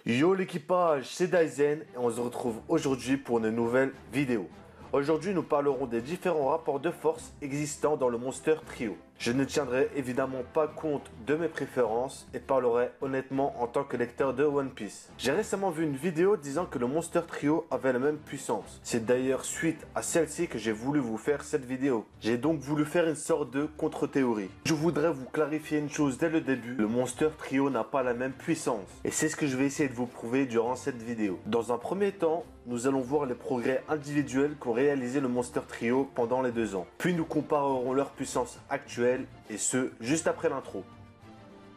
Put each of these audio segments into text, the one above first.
Yo l'équipage, c'est Daizen et on se retrouve aujourd'hui pour une nouvelle vidéo. Aujourd'hui nous parlerons des différents rapports de force existants dans le Monster Trio. Je ne tiendrai évidemment pas compte de mes préférences et parlerai honnêtement en tant que lecteur de One Piece. J'ai récemment vu une vidéo disant que le Monster Trio avait la même puissance. C'est d'ailleurs suite à celle-ci que j'ai voulu vous faire cette vidéo. J'ai donc voulu faire une sorte de contre-théorie. Je voudrais vous clarifier une chose dès le début. Le Monster Trio n'a pas la même puissance. Et c'est ce que je vais essayer de vous prouver durant cette vidéo. Dans un premier temps, nous allons voir les progrès individuels qu'ont réalisé le Monster Trio pendant les 2 ans. Puis nous comparerons leur puissance actuelle et ce, juste après l'intro.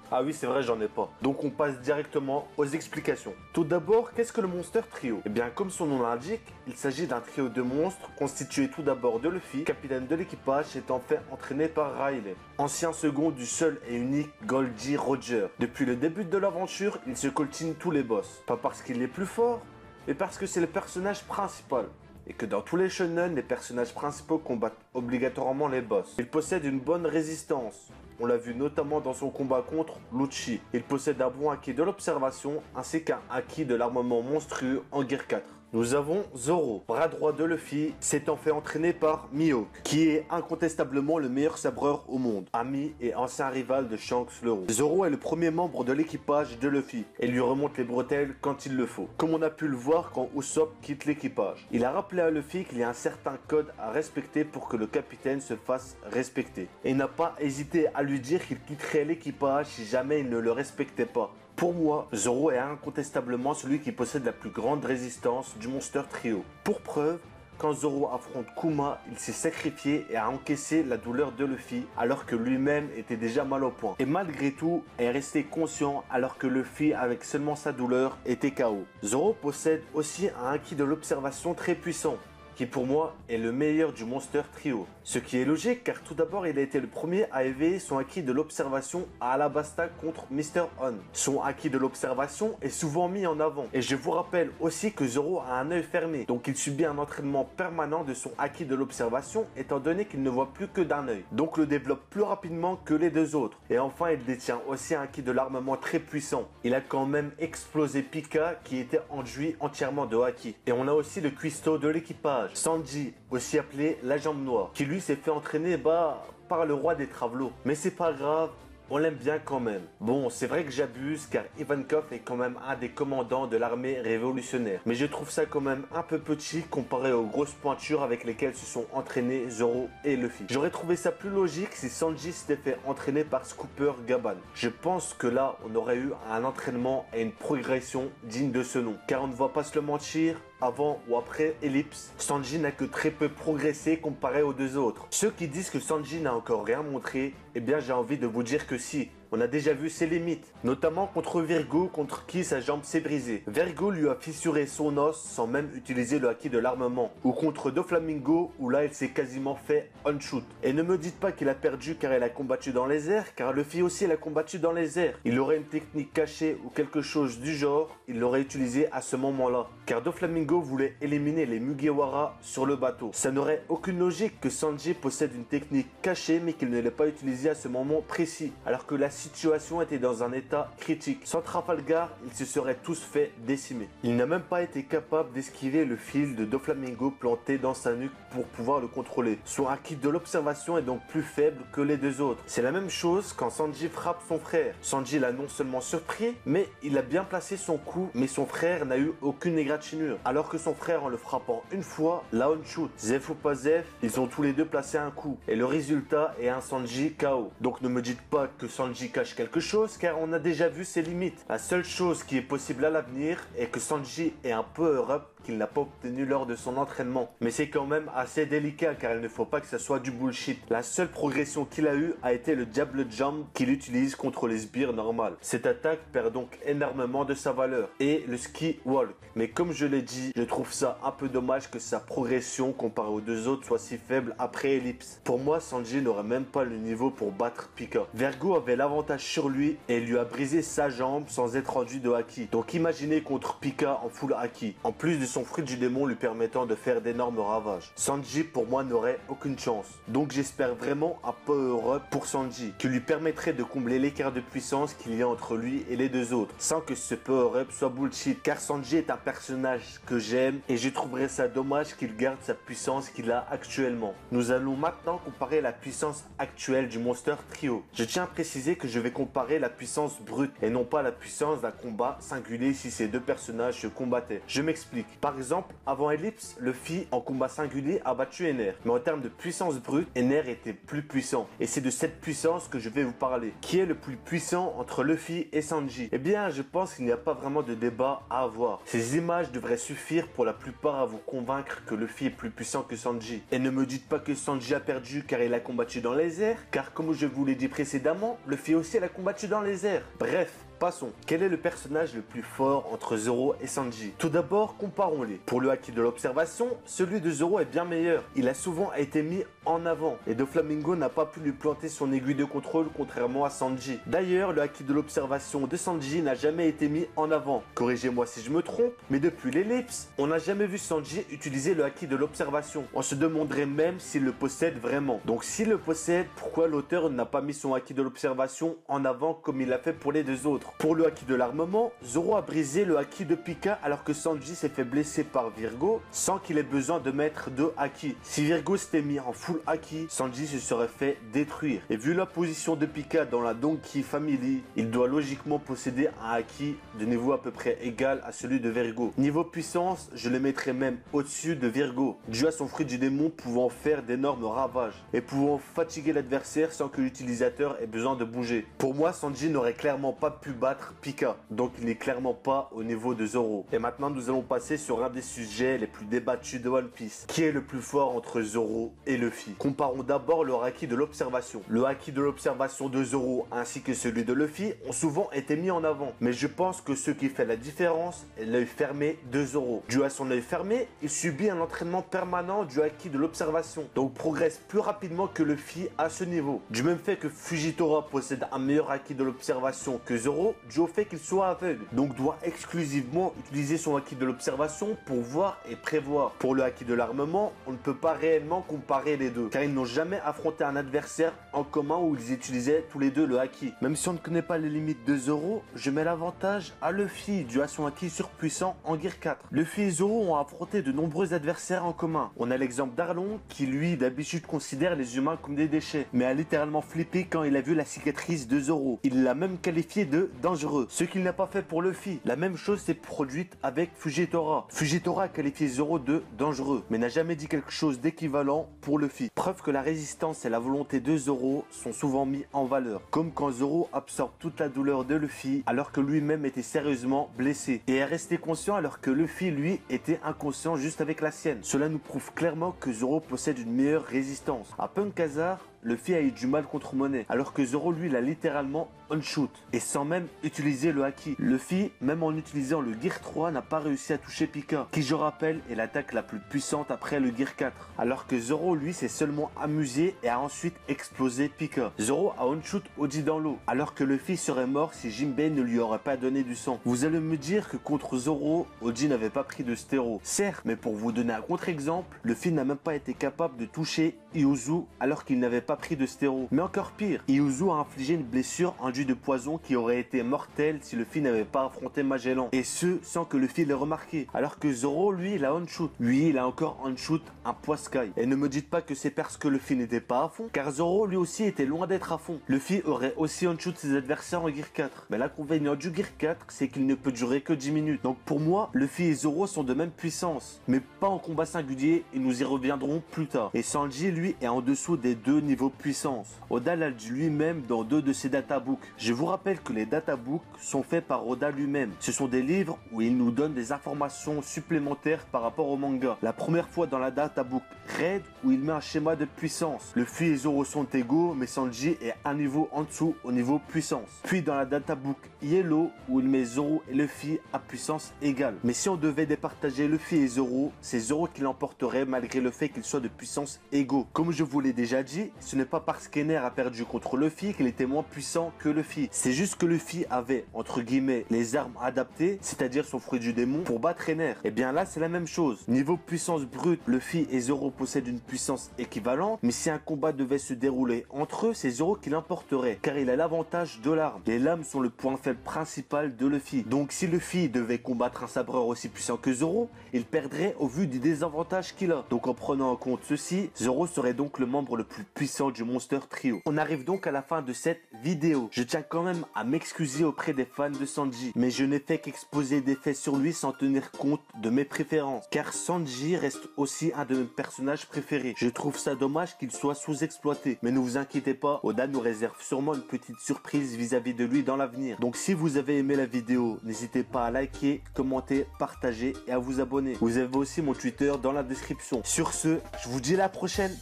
Ah oui, c'est vrai, j'en ai pas. Donc on passe directement aux explications. Tout d'abord, qu'est-ce que le Monster Trio? Eh bien, comme son nom l'indique, il s'agit d'un trio de monstres constitué tout d'abord de Luffy, capitaine de l'équipage étant fait entraîné par Riley, ancien second du seul et unique Goldie Roger. Depuis le début de l'aventure, il se coltine tous les boss. Pas parce qu'il est plus fort, mais parce que c'est le personnage principal. Et que dans tous les shonen, les personnages principaux combattent obligatoirement les boss. Il possède une bonne résistance. On l'a vu notamment dans son combat contre Lucci. Il possède un bon acquis de l'observation ainsi qu'un acquis de l'armement monstrueux en Gear 4. Nous avons Zoro, bras droit de Luffy, s'étant fait entraîner par Mihawk, qui est incontestablement le meilleur sabreur au monde, ami et ancien rival de Shanks le Roux. Zoro est le premier membre de l'équipage de Luffy et lui remonte les bretelles quand il le faut, comme on a pu le voir quand Usopp quitte l'équipage. Il a rappelé à Luffy qu'il y a un certain code à respecter pour que le capitaine se fasse respecter, et n'a pas hésité à lui dire qu'il quitterait l'équipage si jamais il ne le respectait pas. Pour moi, Zoro est incontestablement celui qui possède la plus grande résistance du Monster Trio. Pour preuve, quand Zoro affronte Kuma, il s'est sacrifié et a encaissé la douleur de Luffy alors que lui-même était déjà mal au point. Et malgré tout, est resté conscient alors que Luffy, avec seulement sa douleur, était KO. Zoro possède aussi un acquis de l'observation très puissant, qui pour moi est le meilleur du Monster Trio. Ce qui est logique car tout d'abord il a été le premier à éveiller son acquis de l'observation à Alabasta contre Mr. On. Son acquis de l'observation est souvent mis en avant. Et je vous rappelle aussi que Zoro a un œil fermé, donc il subit un entraînement permanent de son acquis de l'observation étant donné qu'il ne voit plus que d'un œil. Donc le développe plus rapidement que les 2 autres. Et enfin il détient aussi un acquis de l'armement très puissant. Il a quand même explosé Pika qui était enduit entièrement de haki. Et on a aussi le cuistot de l'équipage, Sanji, aussi appelé la jambe noire, qui lui s'est fait entraîner par le roi des Travelots. Mais c'est pas grave, on l'aime bien quand même. Bon, c'est vrai que j'abuse car Ivankov est quand même un des commandants de l'armée révolutionnaire. Mais je trouve ça quand même un peu petit comparé aux grosses pointures avec lesquelles se sont entraînés Zoro et Luffy. J'aurais trouvé ça plus logique si Sanji s'était fait entraîner par Scooper Gaban. Je pense que là, on aurait eu un entraînement et une progression digne de ce nom. Car on ne va pas se le mentir, avant ou après Ellipse, Sanji n'a que très peu progressé comparé aux 2 autres. Ceux qui disent que Sanji n'a encore rien montré, eh bien j'ai envie de vous dire que si. On a déjà vu ses limites, notamment contre Virgo, contre qui sa jambe s'est brisée. Virgo lui a fissuré son os sans même utiliser le acquis de l'armement. Ou contre Doflamingo, où là il s'est quasiment fait on-shoot. Et ne me dites pas qu'il a perdu car il a combattu dans les airs, car Luffy aussi il a combattu dans les airs. Il aurait une technique cachée ou quelque chose du genre, il l'aurait utilisé à ce moment-là. Car Doflamingo voulait éliminer les Mugiwara sur le bateau. Ça n'aurait aucune logique que Sanji possède une technique cachée mais qu'il ne l'ait pas utilisée à ce moment précis, alors que la situation était dans un état critique. Sans Trafalgar, ils se seraient tous fait décimer. Il n'a même pas été capable d'esquiver le fil de Doflamingo planté dans sa nuque pour pouvoir le contrôler. Son acquis de l'observation est donc plus faible que les 2 autres. C'est la même chose quand Sanji frappe son frère. Sanji l'a non seulement surpris, mais il a bien placé son coup, mais son frère n'a eu aucune égratignure. Alors que son frère, en le frappant une fois, l'a on-shoot. Zef ou pas Zef, ils ont tous les deux placé un coup. Et le résultat est un Sanji KO. Donc ne me dites pas que Sanji cache quelque chose car on a déjà vu ses limites. La seule chose qui est possible à l'avenir est que Sanji ait un power-up qu'il n'a pas obtenu lors de son entraînement. Mais c'est quand même assez délicat car il ne faut pas que ça soit du bullshit. La seule progression qu'il a eue a été le Diable Jump qu'il utilise contre les sbires normales. Cette attaque perd donc énormément de sa valeur. Et le Ski Walk. Mais comme je l'ai dit, je trouve ça un peu dommage que sa progression comparée aux 2 autres soit si faible après Ellipse. Pour moi, Sanji n'aurait même pas le niveau pour battre Pika. Virgo avait l'avantage sur lui et lui a brisé sa jambe sans être enduit de haki. Donc imaginez contre Pika en full haki. En plus de son son fruit du démon lui permettant de faire d'énormes ravages. Sanji pour moi n'aurait aucune chance. Donc j'espère vraiment un power-up pour Sanji, qui lui permettrait de combler l'écart de puissance qu'il y a entre lui et les deux autres, sans que ce power-up soit bullshit, car Sanji est un personnage que j'aime et je trouverais ça dommage qu'il garde sa puissance qu'il a actuellement. Nous allons maintenant comparer la puissance actuelle du Monster Trio. Je tiens à préciser que je vais comparer la puissance brute et non pas la puissance d'un combat singulier si ces deux personnages se combattaient. Je m'explique. Par exemple, avant Ellipse, Luffy en combat singulier a battu Ener, mais en termes de puissance brute, Ener était plus puissant. Et c'est de cette puissance que je vais vous parler. Qui est le plus puissant entre Luffy et Sanji? Eh bien, je pense qu'il n'y a pas vraiment de débat à avoir. Ces images devraient suffire pour la plupart à vous convaincre que Luffy est plus puissant que Sanji. Et ne me dites pas que Sanji a perdu car il a combattu dans les airs, car comme je vous l'ai dit précédemment, Luffy aussi a combattu dans les airs. Bref. Passons. Quel est le personnage le plus fort entre Zoro et Sanji? Tout d'abord, comparons-les. Pour le haki de l'observation, celui de Zoro est bien meilleur. Il a souvent été mis en avant et Doflamingo n'a pas pu lui planter son aiguille de contrôle contrairement à Sanji. D'ailleurs, le haki de l'observation de Sanji n'a jamais été mis en avant. Corrigez-moi si je me trompe, mais depuis l'ellipse, on n'a jamais vu Sanji utiliser le haki de l'observation. On se demanderait même s'il le possède vraiment. Donc s'il le possède, pourquoi l'auteur n'a pas mis son haki de l'observation en avant comme il l'a fait pour les deux autres? Pour le haki de l'armement, Zoro a brisé le haki de Pika alors que Sanji s'est fait blesser par Virgo sans qu'il ait besoin de mettre deux haki. Si Virgo s'était mis en full haki, Sanji se serait fait détruire. Et vu la position de Pika dans la Donkey Family, il doit logiquement posséder un haki de niveau à peu près égal à celui de Virgo. Niveau puissance, je le mettrais même au-dessus de Virgo, dû à son fruit du démon pouvant faire d'énormes ravages et pouvant fatiguer l'adversaire sans que l'utilisateur ait besoin de bouger. Pour moi, Sanji n'aurait clairement pas pu battre Pika, donc il n'est clairement pas au niveau de Zoro. Et maintenant nous allons passer sur un des sujets les plus débattus de One Piece. Qui est le plus fort entre Zoro et Luffy? Comparons d'abord le haki de l'observation. Le haki de l'observation de Zoro ainsi que celui de Luffy ont souvent été mis en avant, mais je pense que ce qui fait la différence est l'œil fermé de Zoro. Dû à son œil fermé, il subit un entraînement permanent du haki de l'observation, donc progresse plus rapidement que Luffy à ce niveau. Du même fait que Fujitora possède un meilleur haki de l'observation que Zoro, dû au fait qu'il soit aveugle, donc doit exclusivement utiliser son haki de l'observation pour voir et prévoir. Pour le haki de l'armement, on ne peut pas réellement comparer les deux, car ils n'ont jamais affronté un adversaire en commun où ils utilisaient tous les deux le haki. Même si on ne connaît pas les limites de Zoro, je mets l'avantage à Luffy, dû à son haki surpuissant en Gear 4. Luffy et Zoro ont affronté de nombreux adversaires en commun. On a l'exemple d'Arlong, qui lui d'habitude considère les humains comme des déchets, mais a littéralement flippé quand il a vu la cicatrice de Zoro. Il l'a même qualifié de dangereux. Ce qu'il n'a pas fait pour Luffy. La même chose s'est produite avec Fujitora. Fujitora a qualifié Zoro de dangereux, mais n'a jamais dit quelque chose d'équivalent pour Luffy. Preuve que la résistance et la volonté de Zoro sont souvent mis en valeur. Comme quand Zoro absorbe toute la douleur de Luffy alors que lui-même était sérieusement blessé. Et est resté conscient alors que Luffy, lui, était inconscient juste avec la sienne. Cela nous prouve clairement que Zoro possède une meilleure résistance. À Punk Hazard, Luffy a eu du mal contre Monet, alors que Zoro lui l'a littéralement on-shoot, et sans même utiliser le haki. Luffy, même en utilisant le Gear 3, n'a pas réussi à toucher Pika, qui je rappelle est l'attaque la plus puissante après le Gear 4, alors que Zoro lui s'est seulement amusé et a ensuite explosé Pika. Zoro a on-shoot Oji dans l'eau, alors que Luffy serait mort si Jinbei ne lui aurait pas donné du sang. Vous allez me dire que contre Zoro, Oji n'avait pas pris de stéro. Certes, mais pour vous donner un contre-exemple, Luffy n'a même pas été capable de toucher Iuzu alors qu'il n'avait pas pris de stéro. Mais encore pire, Iuzu a infligé une blessure enduite de poison qui aurait été mortelle si Luffy n'avait pas affronté Magellan. Et ce, sans que Luffy l'ait remarqué. Alors que Zoro, lui, il a on-shoot. Lui, il a encore on-shoot un Poiscaille. Et ne me dites pas que c'est parce que Luffy n'était pas à fond, car Zoro, lui aussi, était loin d'être à fond. Luffy aurait aussi on-shoot ses adversaires en Gear 4. Mais l'inconvénient du Gear 4, c'est qu'il ne peut durer que 10 minutes. Donc pour moi, Luffy et Zoro sont de même puissance. Mais pas en combat singulier, et nous y reviendrons plus tard. Et Sanji, lui, est en dessous des deux niveaux puissance. Oda l'a dit lui-même dans 2 de ses databooks. Je vous rappelle que les databooks sont faits par Oda lui-même. Ce sont des livres où il nous donne des informations supplémentaires par rapport au manga. La première fois dans la databook Red, où il met un schéma de puissance. Luffy et Zoro sont égaux, mais Sanji est un niveau en dessous au niveau puissance. Puis dans la databook Yellow, où il met Zoro et Luffy à puissance égale. Mais si on devait départager Luffy et Zoro, c'est Zoro qui l'emporterait malgré le fait qu'ils soient de puissance égaux. Comme je vous l'ai déjà dit, ce n'est pas parce qu'Ener a perdu contre Luffy qu'il était moins puissant que Luffy. C'est juste que Luffy avait, entre guillemets, les armes adaptées, c'est-à-dire son fruit du démon, pour battre Ener. Et bien là, c'est la même chose. Niveau puissance brute, Luffy et Zoro possèdent une puissance équivalente, mais si un combat devait se dérouler entre eux, c'est Zoro qui l'emporterait, car il a l'avantage de l'arme. Les lames sont le point faible principal de Luffy. Donc si Luffy devait combattre un sabreur aussi puissant que Zoro, il perdrait au vu du désavantage qu'il a. Donc en prenant en compte ceci, Zoro serait donc le membre le plus puissant du Monster Trio. On arrive donc à la fin de cette vidéo. Je tiens quand même à m'excuser auprès des fans de Sanji, mais je n'ai fait qu'exposer des faits sur lui sans tenir compte de mes préférences, car Sanji reste aussi un de mes personnages préférés. Je trouve ça dommage qu'il soit sous-exploité, mais ne vous inquiétez pas, Oda nous réserve sûrement une petite surprise vis-à-vis de lui dans l'avenir. Donc si vous avez aimé la vidéo, n'hésitez pas à liker, commenter, partager et à vous abonner. Vous avez aussi mon Twitter dans la description. Sur ce, je vous dis à la prochaine.